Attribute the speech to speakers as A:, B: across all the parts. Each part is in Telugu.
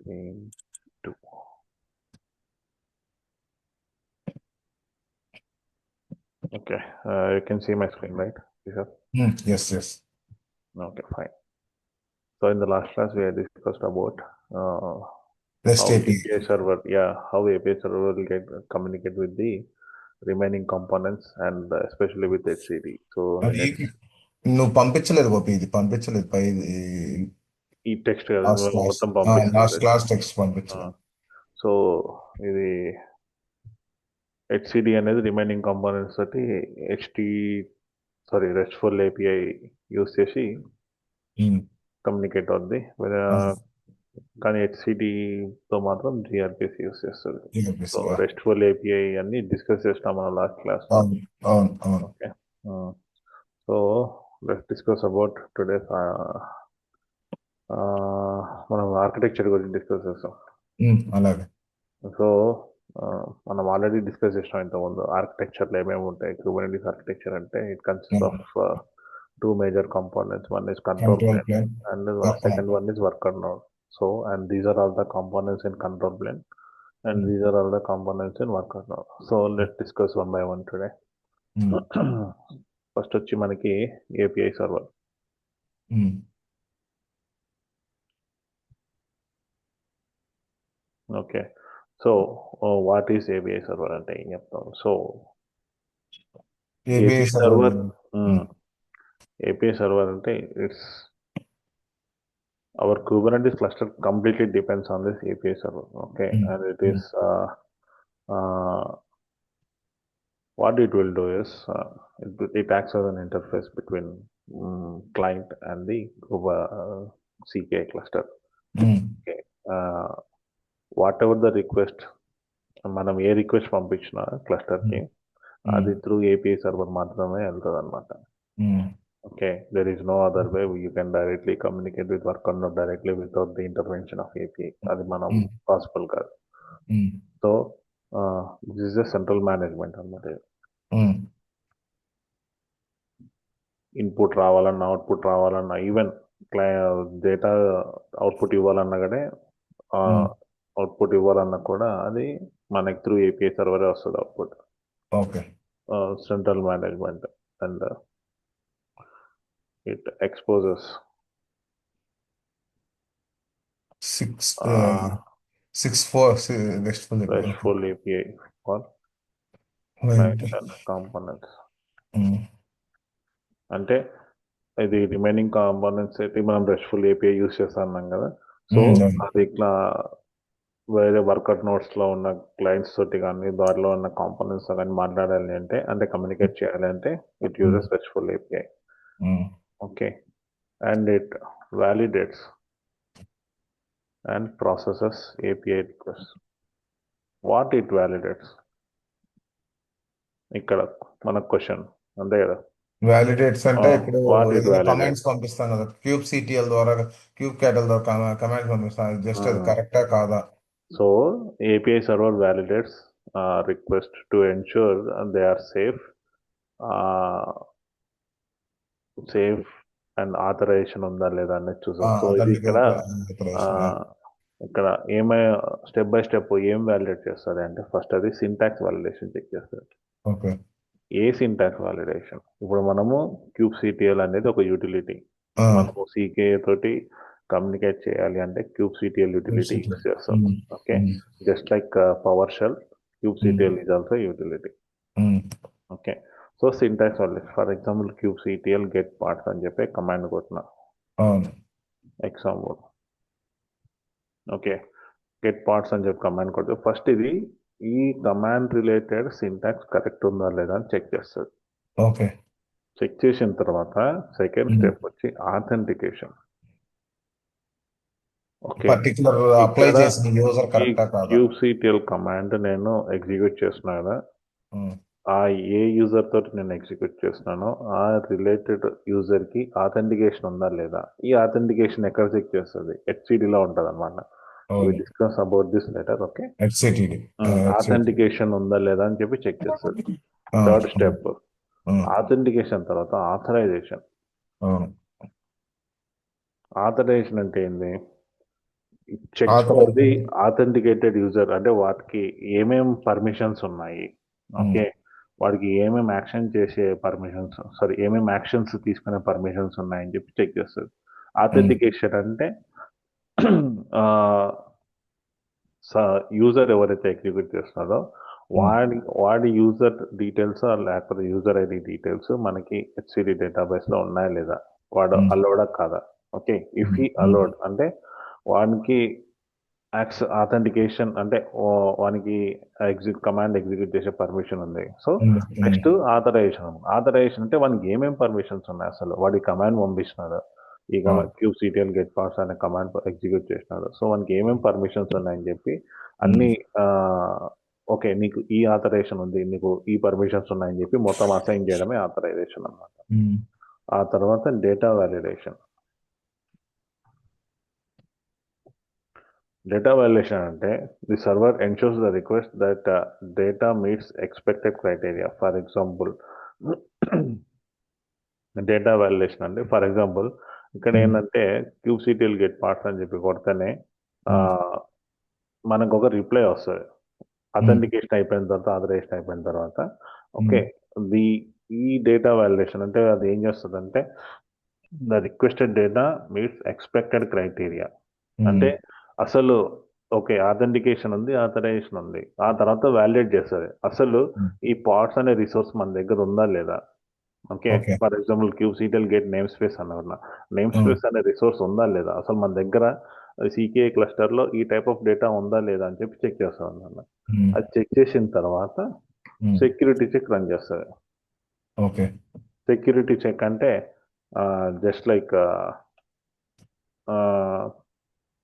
A: between two. Okay, you can see my screen, right?
B: Yes.
A: Okay, fine. So in the last class, we had discussed about
B: REST
A: how
B: API.
A: API server, how API server will communicate with the remaining components and especially with HCD. So
B: అది నువ్వు పంపించలేదు గోపి, ఇది పంపించలేదు పై
A: ఈ టెక్స్ట్
B: లాస్ట్ క్లాస్
A: మొత్తం పంపిస్తుంది.
B: క్లాస్ టెక్స్ట్ పంపించలేదు.
A: సో ఇది హెచ్సిడి అనేది రిమైనింగ్ కాంపోనెంట్స్ తోటి రెస్ట్ఫుల్ ఏపీఐ యూస్ చేసి కమ్యూనికేట్ అవుద్ది. కానీ హెచ్సిడితో మాత్రం జిఆర్పిఎస్ యూస్ చేస్తుంది. సో రెస్ట్ఫుల్ ఏపీఐ అన్ని డిస్కస్ చేస్తాం మనం last class. Okay, so let's discuss about today. మనం ఆర్కిటెక్చర్ గురించి డిస్కస్ చేస్తాం.
B: అలాగే.
A: సో మనం ఆల్రెడీ డిస్కస్ చేసినాం ఇంతకుముందు ఆర్కిటెక్చర్లో ఏమేమి ఉంటాయి. కుబర్నెటిస్ ఆర్కిటెక్చర్ అంటే it consist of two major components. One is control plane and the second one is worker node. So, and these are all the components in control plane and these are all the components in worker node. So let's discuss one by one today. First వచ్చి మనకి API server. Okay, so what is API server అంటే ఏం చెప్తాం? So API server అంటే it's our Kubernetes cluster completely depends on this API server. Okay, and it is what it will do is it acts as an interface between client and the CK cluster. Okay, whatever the request, మనం ఏ రిక్వెస్ట్ పంపించినా క్లస్టర్కి అది త్రూ ఏపీఐ సర్వర్ మాత్రమే వెళ్తుంది అనమాట. Okay, there is no other way you can directly communicate with worker node directly without the intervention of API. అది మనం పాసిబుల్ కాదు. So this is a central management అన్నమాట. ఇన్పుట్ రావాలన్నా అవుట్పుట్ రావాలన్నా ఈవెన్ డేటా అవుట్పుట్ ఇవ్వాలన్నా కూడా అవుట్పుట్ ఇవ్వాలన్నా కూడా అది మనకి త్రూ ఏపీఐ సర్వరే వస్తుంది output.
B: Okay,
A: central management and it exposes
B: 6
A: RESTful API for client and components. అంటే ఇది రిమైనింగ్ కాంపోనెంట్స్ అయితే మనం రెస్ట్ఫుల్ ఏపీఐ యూస్ చేస్తున్నాం కదా. సో అది ఇట్లా వేరే వర్కర్ నోట్స్లో ఉన్న క్లయింట్స్ తోటి కానీ దాంట్లో ఉన్న కాంపోనెంట్స్ కానీ మాట్లాడాలి అంటే కమ్యూనికేట్ చేయాలి అంటే it uses RESTful API. Okay, and it validates and processes API requests. What it validates? ఇక్కడ మన క్వశ్చన్ అంతే కదా.
B: వాలిడేట్స్ అంటే ఇప్పుడు కమాండ్స్ పంపిస్తాను కదా, క్యూబ్ సిటిఎల్ ద్వారా క్యూబ్ క్యాటల్ ద్వారా కమాండ్స్ పంపిస్తాను, జస్ట్ అది కరెక్టా కాదా.
A: So API server validates request to ensure they are safe and authorization ఉందా లేదా అనేది చూసాం. సో ఇది ఇక్కడ స్టెప్ బై స్టెప్ ఏం వాలిడేట్ చేస్తుంది అంటే ఫస్ట్ అది సింటాక్స్ వాలిడేషన్ చెక్ చేస్తుంది.
B: ఓకే,
A: ఏ సింటాక్స్ వాలిడేషన్? ఇప్పుడు మనము క్యూబ్ సిటిఎల్ అనేది ఒక యూటిలిటీ, మనము సికే తోటి కమ్యూనికేట్ చేయాలి అంటే క్యూబ్ సిటిఎల్ యూటిలిటీ యూస్ చేస్తాం. Okay, just like PowerShell, cube CTL is also utility. Okay, so syntax validation for example cube CTL get parts అని చెప్పి కమాండ్ కొట్టిన ఎగ్జాంపుల్. ఓకే, గెట్ పార్ట్స్ అని చెప్పి కమాండ్ కొడితే ఫస్ట్ ఇది ఈ కమాండ్ రిలేటెడ్ సింటాక్స్ కరెక్ట్ ఉందా లేదా అని చెక్ చేస్తుంది.
B: ఓకే,
A: చెక్ చేసిన తర్వాత సెకండ్ స్టెప్ వచ్చి authentication. Okay, cube CTL command నేను ఎగ్జిక్యూట్ చేస్తున్నా కదా, ఆ ఏ యూజర్ తోటి నేను ఎగ్జిక్యూట్ చేస్తున్నానో ఆ రిలేటెడ్ యూజర్ కి ఆథెంటికేషన్ ఉందా లేదా. ఈ ఆథెంటికేషన్ ఎక్కడ చెక్ చేస్తుంది? హెచ్సిడిలో ఉంటుంది అనమాట. We discuss about this later. Okay, authentication ఉందా లేదా అని చెప్పి చెక్ చేస్తుంది. థర్డ్ స్టెప్ ఆథెంటికేషన్ తర్వాత ఆథరైజేషన్. ఆథరైజేషన్ అంటే ఏంది? Checks for the authenticated user, అంటే వాటికి ఏమేం పర్మిషన్స్ ఉన్నాయి, ఓకే, వాడికి ఏమేం యాక్షన్ చేసే పర్మిషన్స్, సారీ ఏమేం యాక్షన్స్ తీసుకునే పర్మిషన్స్ ఉన్నాయని చెప్పి చెక్ చేస్తుంది. ఆథెంటికేషన్ అంటే యూజర్ ఎవరైతే ఎగ్జిక్యూట్ చేస్తున్నారో వాడి యూజర్ డీటెయిల్స్ లేకపోతే యూజర్ ఐడి డీటెయిల్స్ మనకి హెచ్సిడి డేటాబేస్లో ఉన్నాయా లేదా, వాడు అలౌడా కాదా, ఓకే. ఇఫ్ హీ అలౌడ్ అంటే వానికి ఆథెంటికేషన్ అంటే వానికి కమాండ్ ఎగ్జిక్యూట్ చేసే పర్మిషన్ ఉంది. సో నెక్స్ట్ ఆథరైజేషన్ అంటే వానికి ఏమేమి పర్మిషన్స్ ఉన్నాయి, అసలు వాడి కమాండ్ పంపిస్తున్నాడు, ఈ కమాండ్ kubectl get parts అనే కమాండ్ ఎగ్జిక్యూట్ చేసినాడు, సో వానికి ఏమేమి పర్మిషన్స్ ఉన్నాయని చెప్పి అన్ని ఓకే నీకు ఈ ఆథరైజేషన్ ఉంది, నీకు ఈ పర్మిషన్స్ ఉన్నాయని చెప్పి మొత్తం అసైన్ చేయడమే ఆథరైజేషన్ అన్నమాట. ఆ తర్వాత డేటా వ్యాలిడేషన్. డేటా వ్యాలిడేషన్ అంటే the server ensures the request that data meets expected criteria. For example data validation అంటే ఫర్ ఎగ్జాంపుల్ ఇక్కడ ఏంటంటే kubectl get parts అని చెప్పి కొడితేనే మనకు ఒక రిప్లై వస్తుంది అథెంటికేషన్ అయిపోయిన తర్వాత, ఆథరైజేషన్ అయిపోయిన తర్వాత, ఓకే. ఈ డేటా వ్యాలిడేషన్ అంటే అది ఏం చేస్తుంది అంటే the requested data meets expected criteria అంటే అసలు ఓకే ఆథెంటికేషన్ ఉంది, ఆథరైజేషన్ ఉంది, ఆ తర్వాత వ్యాలిడేట్ చేస్తుంది అసలు ఈ పార్ట్స్ అనే రిసోర్స్ మన దగ్గర ఉందా లేదా, okay. For example kubectl get name space అన్న నేమ్ స్పేస్ అనే రిసోర్స్ ఉందా లేదా, అసలు మన దగ్గర సికే క్లస్టర్ లో ఈ టైప్ ఆఫ్ డేటా ఉందా లేదా అని చెప్పి చెక్ చేస్తాం అన్నమాట. అది చెక్ చేసిన తర్వాత సెక్యూరిటీ చెక్ రన్ చేస్తుంది.
B: ఓకే.
A: సెక్యూరిటీ చెక్ అంటే జస్ట్ లైక్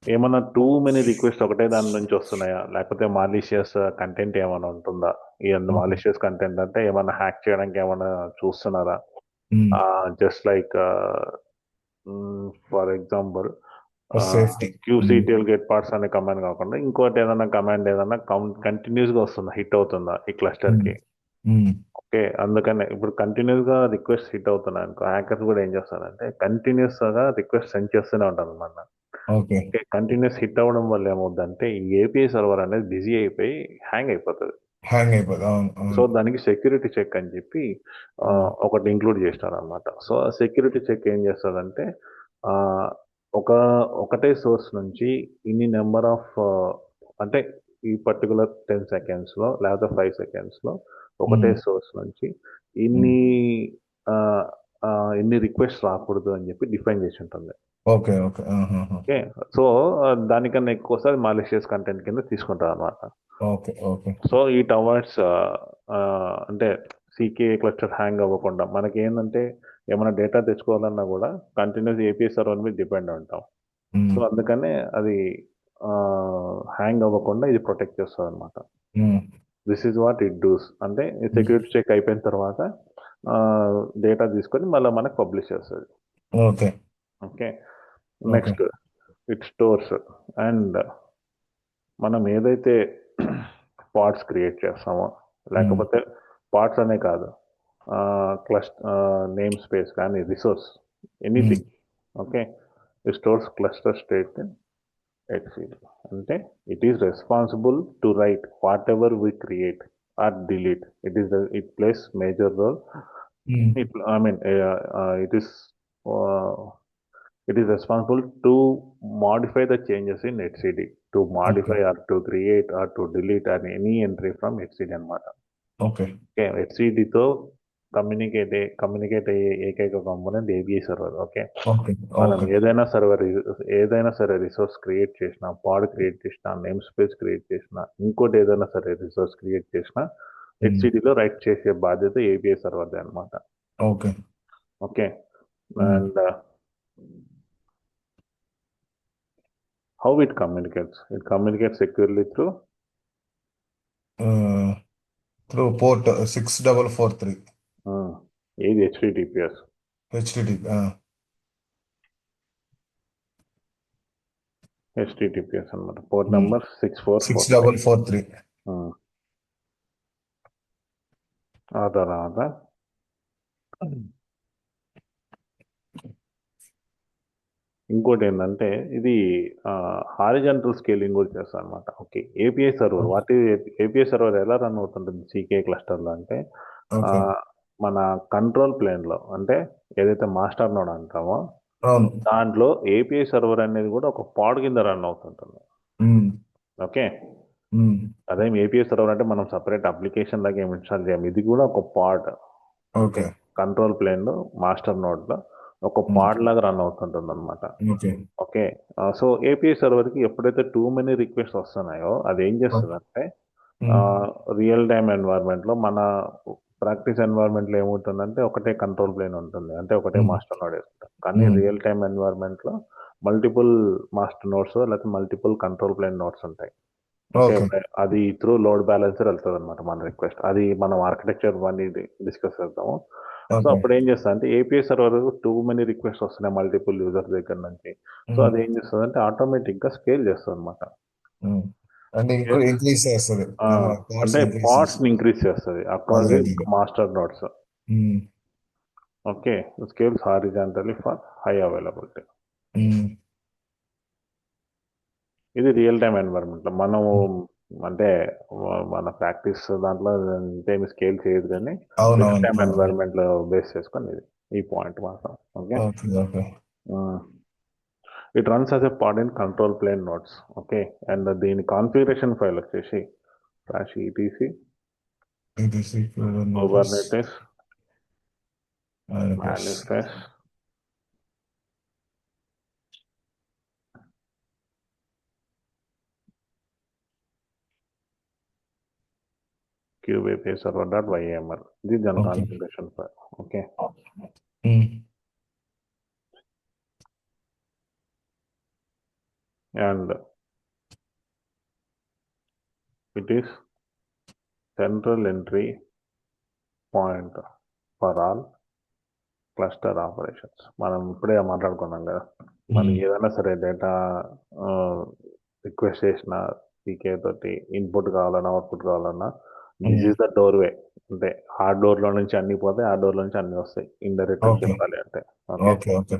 A: ఏమన్నా టూ మెనీ రిక్వెస్ట్ ఒకటే దాని నుంచి వస్తున్నాయా, లేకపోతే మాలిషియస్ కంటెంట్ ఏమైనా ఉంటుందా, ఈ మాలిషియస్ కంటెంట్ అంటే ఏమైనా హ్యాక్ చేయడానికి ఏమైనా చూస్తున్నారా, just like for example kubectl get parts అనే కమాండ్ కాకుండా ఇంకోటి ఏదైనా కమాండ్ ఏదైనా కంటిన్యూస్ గా వస్తుందా, హిట్ అవుతుందా ఈ క్లస్టర్ కి, ఓకే. అందుకనే ఇప్పుడు కంటిన్యూస్ గా రిక్వెస్ట్ హిట్ అవుతున్నాయి అనుకో, హ్యాకర్స్ కూడా ఏం చేస్తారంటే కంటిన్యూస్ గా రిక్వెస్ట్ సెండ్ చేస్తూనే ఉంటారు అనమాట. ఓకే. కంటిన్యూస్ హిట్ అవ్వడం వల్ల ఏమవుతుందంటే ఈ ఏపీఐ సర్వర్ అనేది బిజీ అయిపోయి హ్యాంగ్ అయిపోతుంది. సో దానికి సెక్యూరిటీ చెక్ అని చెప్పి ఒకటి ఇంక్లూడ్ చేస్తారు అనమాట. సో ఆ సెక్యూరిటీ చెక్ ఏం చేస్తుందంటే ఒకటే సోర్స్ నుంచి ఇన్ని నెంబర్ ఆఫ్ అంటే ఈ పర్టికులర్ 10 seconds లో లేకపోతే 5 seconds లో ఒకటే సోర్స్ నుంచి ఇన్ని ఇన్ని రిక్వెస్ట్ రాకూడదు అని చెప్పి డిఫైన్ చేసి ఉంటుంది.
B: ఓకే. ఓకే.
A: ఓకే. సో దానికన్నా ఎక్కువసారి మాలిషియస్ కంటెంట్ కింద తీసుకుంటారు అనమాట.
B: Okay. Okay.
A: So it avoids అంటే సీకే క్లస్టర్ హ్యాంగ్ అవ్వకుండా మనకి ఏంటంటే ఏమైనా డేటా తెచ్చుకోవాలన్నా కూడా కంటిన్యూస్ ఏపీఐ సర్వర్ మీద డిపెండ్ ఉంటాం. సో అందుకనే అది హ్యాంగ్ అవ్వకుండా ఇది ప్రొటెక్ట్ చేస్తుంది అనమాట. This is what it does అంటే సెక్యూరిటీ చెక్ అయిపోయిన తర్వాత డేటా తీసుకొని మళ్ళీ మనకు పబ్లిష్ చేస్తుంది.
B: Okay.
A: Okay. Next it stores and మనం ఏదైతే పార్ట్స్ క్రియేట్ చేస్తామో లేకపోతే పార్ట్స్ అనే కాదు నేమ్ స్పేస్ కానీ resource anything, okay. It stores cluster state హెచ్సిడి అంటే it is responsible to write whatever we create or delete. It plays major role. It is responsible to modify the changes in HCD, to modify or to create or to delete any entry from HCD అన్నమాట.
B: ఓకే.
A: HCD తో కమ్యూనికేట్ అయ్యే ఏకైక కాంపోనెంట్ ఏబిఐ సర్వర్. ఓకే. మనం ఏదైనా సరే రిసోర్స్ క్రియేట్ చేసినా, పాడ్ క్రియేట్ చేసినా, నేమ్ స్పేస్ క్రియేట్ చేసినా, ఇంకోటి ఏదైనా సరే రిసోర్స్ క్రియేట్ చేసినా హెచ్సిడిలో రైట్ చేసే బాధ్యత ఏబిఐ సర్వర్దే అనమాట.
B: Okay.
A: Okay. And how it communicates? It communicates securely through
B: port 6443.
A: ఇది HTTPS. HTTPS అన్నమాట. Port number 6443. ఆ తర్వాత ఇంకోటి ఏంటంటే ఇది హారిజంటల్ స్కేలింగ్ కూడా చేస్తాం అనమాట. Okay, API server API server ఎలా రన్ అవుతుంటుంది సీకే క్లస్టర్లో అంటే ఆ,
B: ఓకే.
A: మన కంట్రోల్ ప్లేన్లో అంటే ఏదైతే మాస్టర్ నోడ్ అంటామో
B: అవును.
A: దాంట్లో ఏపీఐ సర్వర్ అనేది కూడా ఒక పాడ్ కింద రన్ అవుతుంటుంది.
B: ఉమ్,
A: ఓకే,
B: ఉమ్,
A: అదే ఏపీఐ సర్వర్ అంటే మనం సపరేట్ అప్లికేషన్ లాగా ఏమి ఇన్స్టాల్ చేయం, ఇది కూడా ఒక pod. Okay,
B: okay.
A: Control plane master node లో ఒక
B: ఉమ్,
A: పాడ్ లాగా రన్ అవుతుంటుంది అనమాట.
B: ఓకే.
A: ఓకే, సో ఏపీఐ సర్వర్కి ఎప్పుడైతే టూ మెనీ రిక్వెస్ట్ వస్తున్నాయో అది ఏం చేస్తుందంటే
B: ఉమ్,
A: రియల్ టైమ్ ఎన్వైర్న్మెంట్లో మన ప్రాక్టీస్ ఎన్వైర్న్మెంట్లో ఏముంటుందంటే ఒకటే కంట్రోల్ ప్లేన్ ఉంటుంది, అంటే ఒకటే
B: ఉమ్,
A: మాస్టర్ నోడ్ వేసుకుంటాం. కానీ
B: ఉమ్,
A: రియల్ టైమ్ ఎన్వైర్న్మెంట్లో మల్టిపుల్ మాస్టర్ నోడ్స్ లేకపోతే మల్టిపుల్ కంట్రోల్ ప్లేన్ నోడ్స్ ఉంటాయి. Okay,
B: okay.
A: అది త్రూ లోడ్ బ్యాలెన్సర్ వెళ్తుంది అనమాట మన రిక్వెస్ట్. అది మనం ఆర్కిటెక్చర్ వన్ డిస్కస్ చేద్దాము. So
B: okay.
A: అప్పుడు ఏం చేస్తా అంటే API server too many request వస్తున్నాయి మల్టిపుల్ యూజర్ దగ్గర నుంచి. సో
B: ఉమ్,
A: అది ఏం చేస్తుంది అంటే ఆటోమేటిక్గా స్కేల్ చేస్తుంది అనమాట.
B: ఉమ్. అంటే ఇంక్రీజ్ చేస్తుంది. పార్ట్స్
A: అంటే
B: ఇంక్రీజ్
A: పార్ట్స్ ని
B: చేస్తుంది.
A: ఇంక్రీజ్ చేస్తుంది అక్రాస్
B: అదే
A: ది
B: అదే.
A: Master nodes.
B: Um,
A: okay, scales horizontally for high availability.
B: Um,
A: ఇది రియల్ టైమ్ ఎన్వైరన్మెంట్ లో మనము అంటే మన ప్రాక్టీస్ దాంట్లో ఇంతేమి స్కేల్ చేయదు, కానీ రియల్
B: అవునవును.
A: టైమ్
B: అవును.
A: ఎన్వైరన్మెంట్ లో బేస్ చేసుకొని ఇది ఈ పాయింట్ మాత్రం. Okay,
B: okay. Okay.
A: It runs as a pod in control plane nodes. Okay, and దీని కాన్ఫిగరేషన్ ఫైల్ వచ్చేసి slash etc
B: ఇది notice
A: kubernetes
B: manifest.
A: manifest cube api server.yml. This is the
B: okay.
A: configuration file. Okay,
B: um,
A: and it is central entry point for all cluster operations. మనం ఇప్పుడే మాట్లాడుకున్నాం కదా, మనకి
B: ఉమ్,
A: ఏదైనా సరే డేటా రిక్వెస్ట్ చేసిన పీకే తోటి ఇన్పుట్ కావాలన్నా అవుట్పుట్ కావాలన్నా this
B: um.
A: Is the doorway. అంటే ఆ డోర్ లో నుంచి అన్ని పోతాయి, ఆ డోర్ లో నుంచి అన్ని వస్తాయి ఇండైరెక్ట్
B: ఓకే.
A: చెప్పాలి అంటే. Okay,
B: okay. Okay.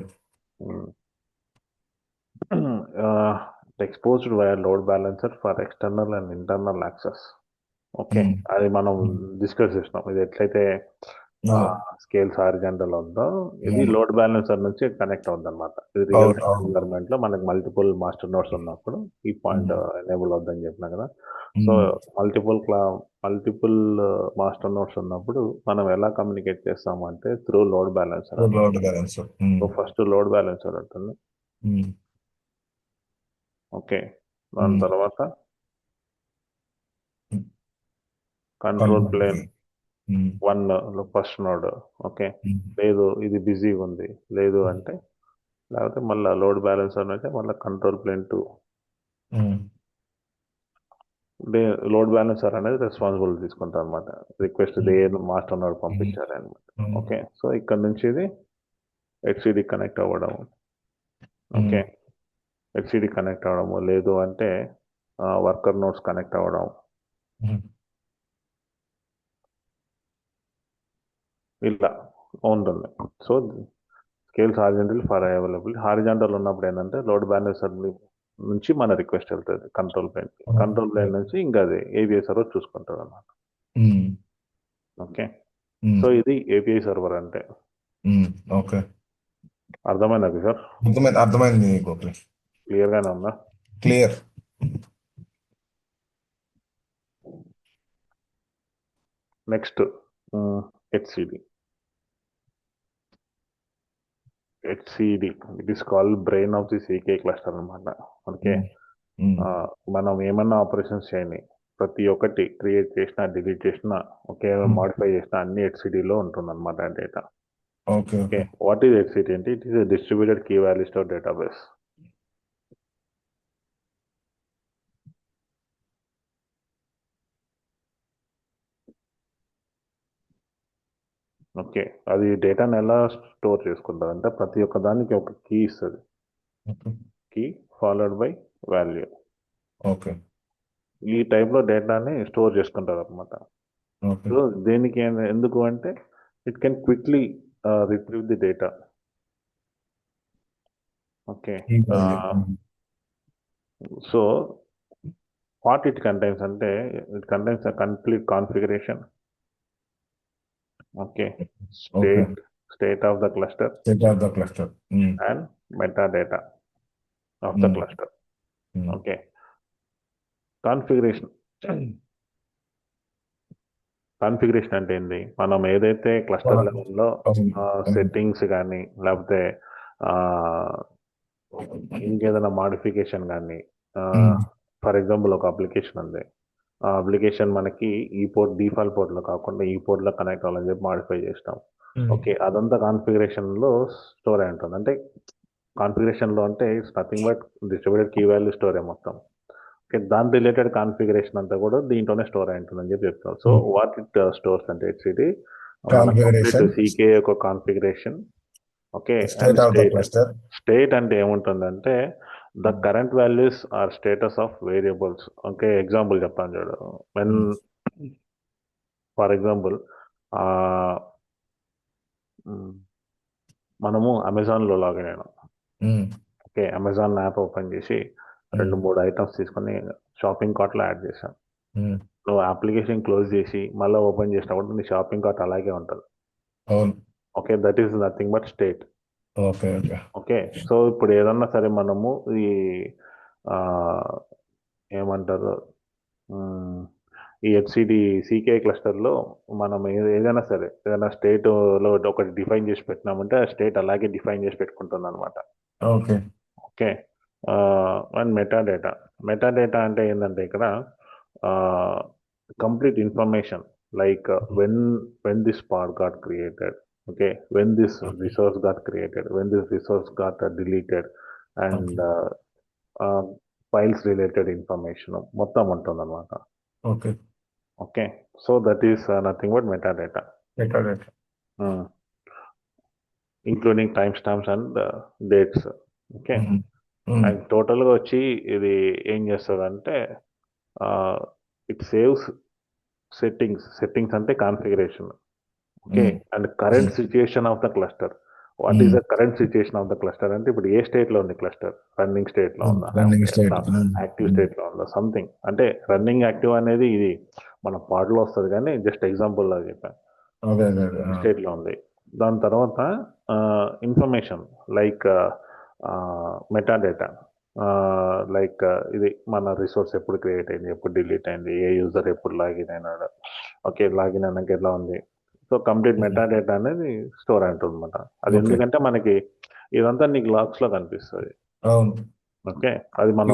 A: Exposed via load balancer for external and internal access. Okay,
B: um,
A: అది మనం
B: ఉమ్.
A: డిస్కస్ చేసినాం. ఇది ఎట్లయితే
B: అదే.
A: స్కేల్స్ హారిజాంటల్ ఉందో ఇది
B: అవును.
A: లోడ్ బ్యాలెన్సర్ నుంచి కనెక్ట్ అవుతుంది అనమాట. ఇది రియల్
B: అవును.
A: టైమ్
B: అవును.
A: ఎన్వైరన్మెంట్ లో మనకి మల్టిపుల్ మాస్టర్ నోడ్స్ ఉన్నప్పుడు ఈ పాయింట్
B: ఉమ్,
A: ఎనేబుల్ అవుతుందని చెప్పినా కదా. So
B: um.
A: Multiple master nodes ఉన్నప్పుడు మనం ఎలా కమ్యూనికేట్ చేస్తాము అంటే త్రూ లోడ్ బ్యాలెన్సర్ అనమాట.
B: Load balance.
A: So first load balancer ఉంటుంది. ఓకే, దాని తర్వాత control
B: control.
A: Plane one first node. Okay,
B: um,
A: లేదు ఇది బిజీగా ఉంది లేదు అంటే, లేకపోతే మళ్ళీ లోడ్ బ్యాలెన్సర్ నుంచి మళ్ళీ కంట్రోల్ ప్లేన్ 2.
B: ఉమ్,
A: లోడ్ బ్యాలెన్సర్ అనేది రెస్పాన్సిబుల్ తీసుకుంటారు అనమాట, రిక్వెస్ట్ ఏ మాస్టర్ నోడ్
B: ఉమ్,
A: పంపించాలి అనమాట.
B: ఉమ్,
A: ఓకే, సో ఇక్కడ నుంచి ఇది హెచ్సిడి కనెక్ట్ అవ్వడం.
B: ఉమ్,
A: ఓకే, హెచ్సిడి కనెక్ట్ అవ్వడము లేదు అంటే వర్కర్ నోడ్స్ కనెక్ట్ అవ్వడం
B: ఉమ్.
A: ఇలా ఉంటుంది. So scales horizontal for available. Horizontal ఉన్నప్పుడు ఏంటంటే లోడ్ బ్యాలెన్సర్ నుంచి మన రిక్వెస్ట్ వెళ్తుంది కంట్రోల్ ప్లేన్. కంట్రోల్ ప్లేన్ నుంచి ఇంకా అది ఏబిఐ సర్వర్ చూసుకుంటుంది అన్నమాట.
B: ఉమ్,
A: ఓకే,
B: ఉమ్,
A: సో ఇది ఏపీఐ సర్వర్ అంటే.
B: ఉమ్. ఓకే.
A: అర్థమైందా సార్?
B: అర్థమైంది. అర్థమైంది గోపి.
A: క్లియర్గానే ఉందా?
B: Clear.
A: Next HCD. HCD it is called brain of the CK cluster అనమాట. ఓకే,
B: ఉమ్, ఉమ్,
A: మనం ఏమన్నా ఆపరేషన్స్ చేయని ప్రతి ఒక్కటి క్రియేట్ చేసినా డిలీట్ చేసినా ఒకే
B: ఉమ్.
A: మాడిఫై చేసినా అన్ని హెచ్సిడిలో ఉంటుంది అనమాట data.
B: Okay.
A: Okay,
B: okay.
A: What is హెచ్సిడి అంటే it is distributed key value store database. Okay, అది డేటాను ఎలా స్టోర్ చేసుకుంటుంది అంటే ప్రతి ఒక్క దానికి ఒక కీ ఇస్తుంది,
B: okay.
A: Key followed by value.
B: Okay.
A: ఈ టైప్లో డేటాని స్టోర్ చేసుకుంటారు అనమాట.
B: ఓకే.
A: సో దేనికి ఎందుకు అంటే it can quickly retrieve the data. Okay.
B: key value.
A: So what it contains ante, it contains a complete configuration. Okay.
B: Okay.
A: State of the cluster
B: State of the cluster.
A: and metadata of the cluster. Okay. Configuration అంటే ఏంది, మనం ఏదైతే క్లస్టర్ లెవెల్లో సెట్టింగ్స్ కానీ లేకపోతే ఇంకేదైనా మాడిఫికేషన్ కానీ, ఫర్ ఎగ్జాంపుల్ ఒక అప్లికేషన్ ఉంది, ఆ అప్లికేషన్ మనకి ఈ పోర్ట్ డిఫాల్ట్ పోర్ట్లో కాకుండా ఈ పోర్ట్లో కనెక్ట్ అవ్వాలని చెప్పి మాడిఫై చేస్తాం. ఓకే, అదంతా కాన్ఫిగరేషన్లో స్టోర్ అయి ఉంటుంది. అంటే కాన్ఫిగరేషన్లో అంటే it's nothing but distributed key value స్టోరే మొత్తం. ఓకే, దాని రిలేటెడ్ కాన్ఫిగరేషన్ అంతా కూడా దీంట్లోనే స్టోర్ అయి ఉంటుందని చెప్పి చెప్తాం. సో వాట్ ఇట్ స్టోర్స్ అంటే HCD కంప్లీట్ CK యొక్క configuration. Okay,
B: state of the cluster.
A: State అంటే ఏముంటుందంటే the current values are status of variables. Okay, example చెప్తాను చూడు. వెన్ ఫర్ ఎగ్జాంపుల్ మనము అమెజాన్లో లాగిన్ అయినాం. ఓకే, అమెజాన్ యాప్ ఓపెన్ చేసి 2-3 ఐటమ్స్ తీసుకొని షాపింగ్ కార్ట్లో యాడ్ చేశాను. నువ్వు అప్లికేషన్ క్లోజ్ చేసి మళ్ళీ ఓపెన్ చేసినప్పుడు నీ షాపింగ్ కార్ట్ అలాగే ఉంటుంది. Okay, that is nothing but state. Okay, so ఇప్పుడు ఏదన్నా సరే మనము ఈ ఏమంటారు ఈ HCD CK క్లస్టర్లో మనం ఏదైనా సరే ఏదైనా స్టేట్లో ఒకటి డిఫైన్ చేసి పెట్టినామంటే ఆ స్టేట్ అలాగే డిఫైన్ చేసి పెట్టుకుంటుంది అనమాట. ఓకే, అండ్ మెటాడేటా అంటే ఏంటంటే ఇక్కడ complete information like when this part got created, okay, when this resource got created, when this resource got deleted, and files related information మొత్తం ఉంటుంది అనమాట. Okay, so that is nothing but metadata, including time stamps and dates. Okay, and టోటల్గా వచ్చి ఇది ఏం చేస్తుంది అంటే ఇట్ సేవ్స్ సెట్టింగ్స్ అంటే configuration. Okay, and current situation of the cluster. What is the current situation of the cluster అంటే ఇప్పుడు ఏ స్టేట్ లో ఉంది క్లస్టర్, రన్నింగ్ స్టేట్ లో ఉందా, యాక్టివ్ స్టేట్ లో ఉందా, సంథింగ్. అంటే రన్నింగ్ యాక్టివ్ అనేది ఇది మన పాటలో వస్తుంది, కానీ జస్ట్ ఎగ్జాంపుల్ లాగా చెప్పాను. స్టేట్ లో ఉంది. దాని తర్వాత ఇన్ఫర్మేషన్ లైక్ మెటాడేటా, లైక్ ఇది మన రిసోర్స్ ఎప్పుడు క్రియేట్ అయింది, ఎప్పుడు డిలీట్ అయింది, ఏ యూజర్ ఎప్పుడు లాగిన్ అయినాడు, ఓకే, లాగిన్ అయినాక ఎలా ఉంది. సో కంప్లీట్ మెటాడేటా అనేది స్టోర్ అంటుంది అనమాట. అది ఎందుకంటే మనకి ఇదంతా నీకు లాక్స్ లో కనిపిస్తుంది. ఓకే, అది మనం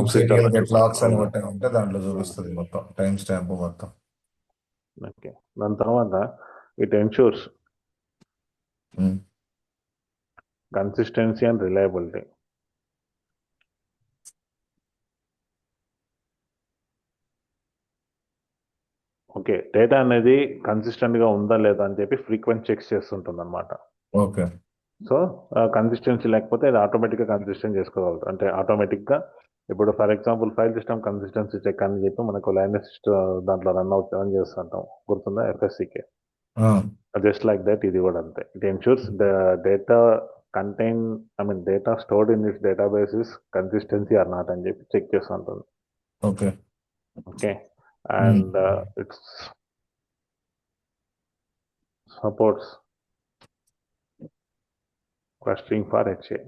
B: దాంట్లో చూపిస్తుంది మొత్తం టైం స్టాంప్ మొత్తం.
A: ఓకే, దాని తర్వాత it ensures consistency and reliability. Okay, data అనేది కన్సిస్టెంట్ గా ఉందా లేదా అని చెప్పి ఫ్రీక్వెంట్ చెక్స్ చేస్తుంటుంది అనమాట.
B: ఓకే,
A: సో కన్సిస్టెన్సీ లేకపోతే అది ఆటోమేటిక్గా కన్సిస్టెంట్ చేసుకోగలదు. అంటే ఆటోమేటిక్గా ఇప్పుడు for example file system consistency check అని చెప్పి మనకు లైనస్ దాంట్లో రన్ చేస్తుంటాం, గుర్తుందా, FSCK. జస్ట్ లైక్ దట్ ఇది కూడా అంతే. It ensures the data data stored in its database is consistency or not అని చెప్పి చెక్ చేస్తుంటుంది. Okay, and its supports clustering for HA.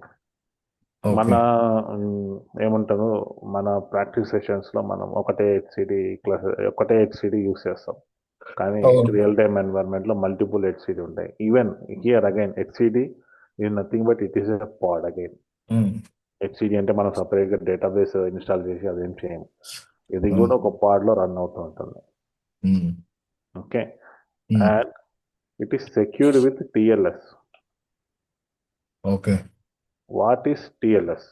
A: మన ఏమంటారు, మన ప్రాక్టీస్ సెషన్స్ లో మనం ఒకటే HCD యూస్ చేస్తాం, కానీ రియల్ టైమ్ ఎన్వైరన్మెంట్ లో మల్టిపుల్ HCD ఉంటాయి. Even here again HCD is nothing but it is a pod again. HCD అంటే మనం సపరేట్ గా డేటాబేస్ ఇన్స్టాల్ చేసి అదేం చేయము, ఇది కూడా ఒక పాడ్ లో రన్ అవుతూ ఉంటుంది. Okay, and it is secured with TLS.
B: Okay,
A: what is
B: TLS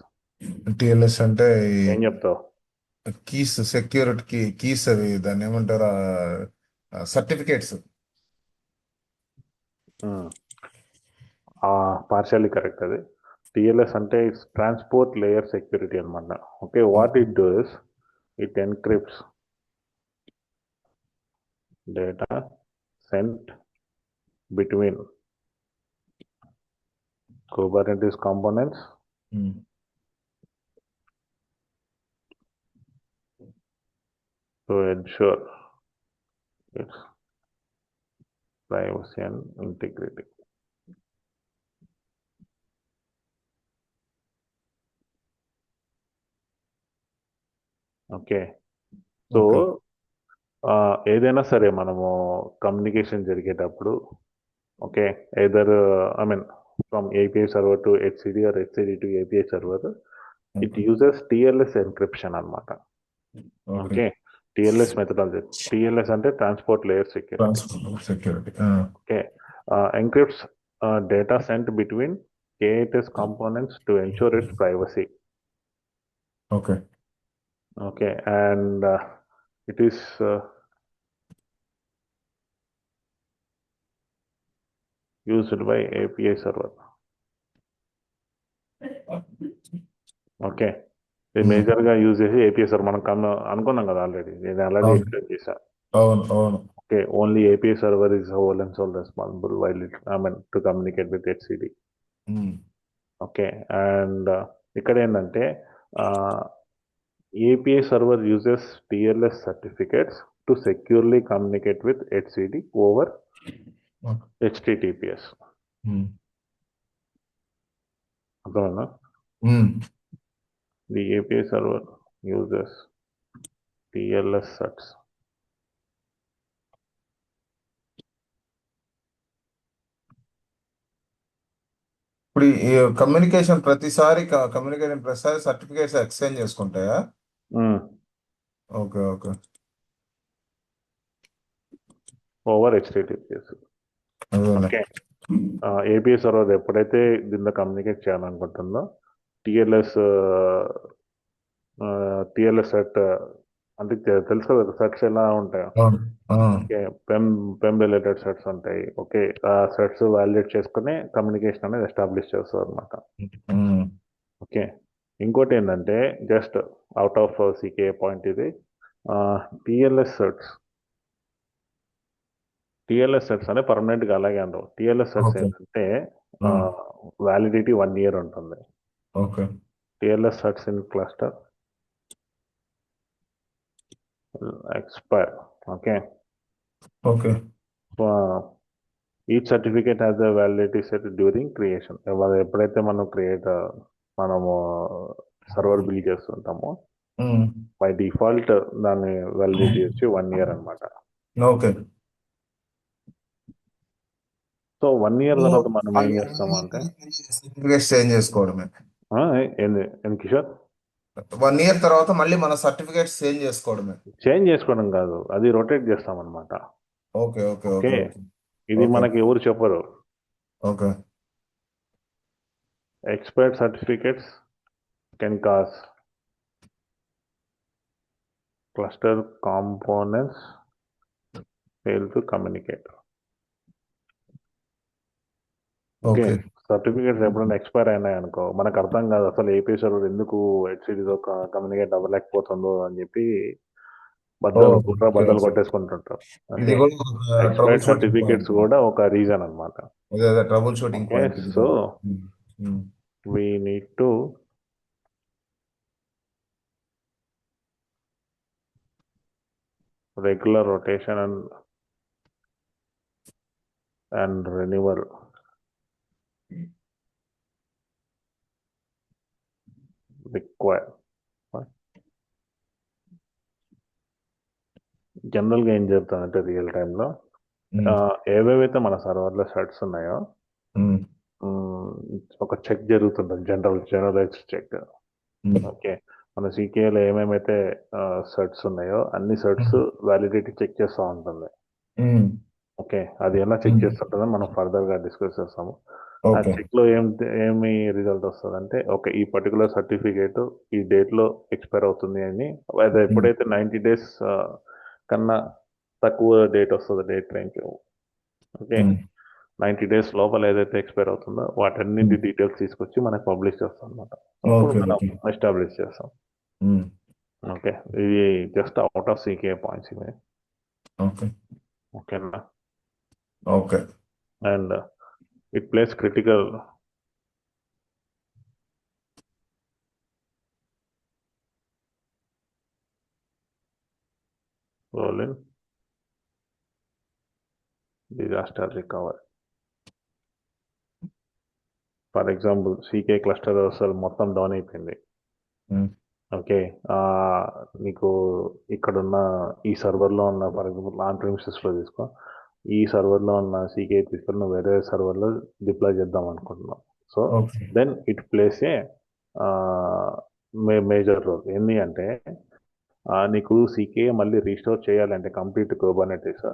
B: అంటే
A: ఏం చెప్తావు?
B: కీస్, సెక్యూరిటీ కీస్, అవి దాన్ని ఏమంటారా, సర్టిఫికేట్స్.
A: Partially correct. అది TLS అంటే ఇట్స్ ట్రాన్స్పోర్ట్ లేయర్ సెక్యూరిటీ అనమాట. Okay, what it does, it encrypts data sent between Kubernetes components to ensure its privacy and integrity. Okay. So ఏదైనా సరే మనము కమ్యూనికేషన్ జరిగేటప్పుడు okay either I mean from API server to HCD or HCD to API server, it uses TLS encryption అన్నమాట. Okay TLS methodology. TLS అంటే transport layer security. Okay encrypts data sent between K8s components to ensure its privacy. Okay, and it is used by API server. Okay ఇది మేజర్ గా యూజ్ చేసి ఏపీఐ సర్వర్ మనం అనుకున్నాం కదా ఆల్రెడీ నేను ఆల్రెడీ ఎక్స్ప్లెయిన్ చేశాను. Okay only API server is whole and sole responsible while it I mean to communicate with హెచ్సిడి. ఓకే అండ్ ఇక్కడ ఏంటంటే API server uses TLS certificates to securely communicate with HCD over HTTPS. అర్థమైందా? The API server uses TLS certs.
B: ఇప్పుడు ఈ కమ్యూనికేషన్ ప్రతిసారి సర్టిఫికేట్స్ ఎక్స్చేంజ్ చేసుకుంటాయా? Okay
A: over HTTPS. Okay API server ఎప్పుడైతే దీనిలో కమ్యూనికేట్ చేయాలనుకుంటుందో టిఎల్ఎస్ సెట్ అంటే తెలుసు కదా సెట్స్ ఎలా ఉంటాయో ఓకే పెమ్ రిలేటెడ్ సెట్స్ ఉంటాయి. ఓకే ఆ సెట్స్ వాలిడేట్ చేసుకుని కమ్యూనికేషన్ అనేది ఎస్టాబ్లిష్ చేస్తారు అనమాట. ఓకే ఇంకోటి ఏంటంటే just out of CK point ఇది టిఎల్ఎస్ సెట్స్ అనే పర్మనెంట్ గా అలాగే ఉండవు. టిఎల్ఎస్ సెట్స్ ఏంటంటే వ్యాలిడిటీ 1 year ఉంటుంది. TLS sets in cluster will expire. Okay. So each certificate has a validity set during creation. ఎప్పుడైతే మనం మనము సర్వర్ బిల్డ్ చేస్తుంటామో బై డిఫాల్ట్ దాని వ్యాలిడిటీ వచ్చి 1 year అన్నమాట. సో 1 year తర్వాత మనం ఏం చేస్తాము అంటే
B: చేంజ్ చేసుకోవడమే.
A: ఏంది కిషోర్?
B: 1 year తర్వాత మళ్ళీ మన సర్టిఫికేట్స్ చేంజ్ చేసుకోవడం
A: కాదు, అది రొటేట్ చేస్తాం అనమాట.
B: ఓకే
A: ఇది మనకి ఎవరు చెప్పరు. Expired certificates can cause cluster components fail to communicate. Okay certificates ఎప్పుడైనా ఎక్స్పైర్ అయినాయి అనుకో మనకు అర్థం కాదు అసలు ఏపీ సర్వర్ ఎందుకు హెచ్సిడితో కమ్యూనికేట్ అవ్వలేకపోతుందో అని చెప్పి బద్దలు కొట్టేసుకుంటుంటారు. ఎక్స్పైర్డ్ సర్టిఫికేట్స్ కూడా ఒక రీజన్ అనమాట. So we need to regular rotation and renewal require. జనరల్గా ఏం జరుగుతుందంటే రియల్ టైంలో ఏవేవైతే మన సర్వర్లో సెట్స్ ఉన్నాయో ఒక చెక్ జరుగుతుంటుంది, జనరలైజ్డ్ చెక్. ఓకే మన సికేలో ఏమేమైతే సెట్స్ ఉన్నాయో అన్ని సెట్స్ వ్యాలిడిటీ చెక్ చేస్తూ ఉంటుంది. ఓకే అది ఎలా చెక్ చేస్తుంటుందో మనం ఫర్దర్ గా డిస్కస్ చేస్తాము. ఆ చెక్ లో ఏమి రిజల్ట్ వస్తుంది అంటే ఓకే ఈ పర్టికులర్ సర్టిఫికేట్ ఈ డేట్ లో ఎక్స్పైర్ అవుతుంది అని, అది ఎప్పుడైతే 90 days కన్నా తక్కువ డేట్ వస్తుంది డేట్ రేంజ్, ఓకే 90 days లోపల ఏదైతే ఎక్స్పైర్ అవుతుందో వాటన్నింటి డీటెయిల్స్ తీసుకొచ్చి మనకి పబ్లిష్ చేస్తాం అనమాట. అప్పుడు మనం ఎస్టాబ్లిష్ చేస్తాం. ఓకే ఇది just out of CK points ఇవి. ఓకేనా? And it plays critical role in disaster recovery. For example CK cluster అసలు మొత్తం డౌన్ అయిపోయింది. ఓకే, నీకు ఇక్కడున్న ఈ సర్వర్లో ఉన్న, ఫర్ ఎగ్జాంపుల్ ఆన్ ప్రిమిసెస్లో తీసుకో, ఈ సర్వర్లో ఉన్న సీకే తీసుకొని నువ్వు వేరే సర్వర్లో డిప్లాయ్ చేద్దాం అనుకుంటున్నావు. So then it plays a major role. ఏంటి అంటే నీకు సీకే మళ్ళీ రీస్టోర్ చేయాలంటే complete Kubernetes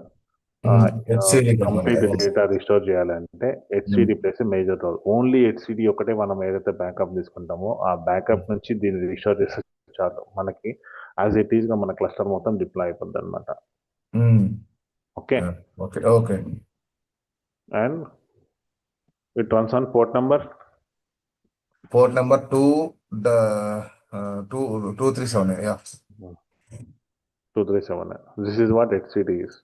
A: complete data restore చేయాలంటే HCD plays major role. Only HCD ఒకటే మనం ఏదైతే బ్యాకప్ తీసుకుంటామో ఆ బ్యాకప్ నుంచి దీన్ని రిస్టోర్ చేస్తే చాలు, మనకి యాజ్ ఇట్ ఈస్ గా మన క్లస్టర్ మొత్తం డిప్లాయ్ అయిపోద్ది అనమాట. Okay
B: okay.
A: And it runs on port number
B: 237. Yeah.
A: 237. This is what HCD is.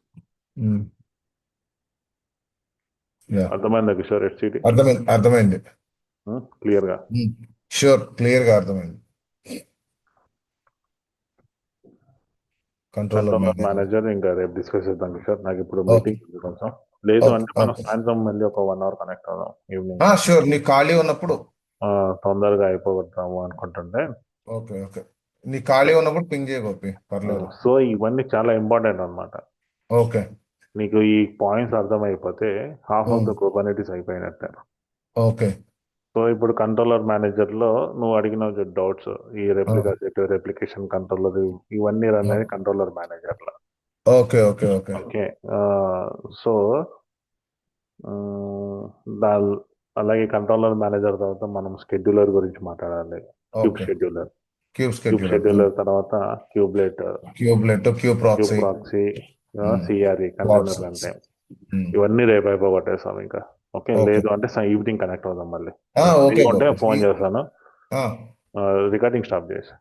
B: Yeah.
A: అర్థమైందా కిషోర్? HCD
B: అర్థమైంది.
A: క్లియర్ గా?
B: షూర్, క్లియర్ గా అర్థమైంది.
A: కంట్రోలర్ మేనేజర్ ఇంకా రేపు డిస్కస్ చేద్దాం కిషోర్. నాకు ఇప్పుడు మీటింగ్ ఉంది కొంచెం. లేదు అంటే మనం సాయంత్రం మళ్ళీ ఒక 1 hour కనెక్ట్ అవుదాం ఈవినింగ్.
B: షూర్, నీ ఖాళీ ఉన్నప్పుడు
A: తొందరగా అయిపోగొడతాము అనుకుంటుంటే.
B: ఓకే. నీ ఖాళీ ఉన్నప్పుడు పింగ్ చేయగోపి, పర్లేదు.
A: సో ఇవన్నీ చాలా ఇంపార్టెంట్ అనమాట.
B: ఓకే.
A: నీకు ఈ పాయింట్స్ అర్థమైపోతే హాఫ్ ఆఫ్ ద కుబర్నెటిస్ అయిపోయినట్టే.
B: ఓకే.
A: సో ఇప్పుడు కంట్రోలర్ మేనేజర్ లో నువ్వు అడిగిన డౌట్స్, ఈ రెప్లికా సెట్, రెప్లికేషన్ కంట్రోలర్, ఇవన్నీ రన్ అయ్యేది కంట్రోలర్ మేనేజర్ లో.
B: ఓకే.
A: సో అలాగే కంట్రోలర్ మేనేజర్ తర్వాత మనం స్కెడ్యూలర్ గురించి మాట్లాడాలి. క్యూబ్ షెడ్యూలర్ తర్వాత kubelet, cube proxy, CRI container అంటే ఇవన్నీ రేపు అయిపోగొట్టేస్తాం ఇంకా. ఓకే, లేదు అంటే ఈవినింగ్ కనెక్ట్ అవుదాం మళ్ళీ. అంటే ఫోన్ చేస్తాను, రికార్డింగ్ స్టాప్ చేసి.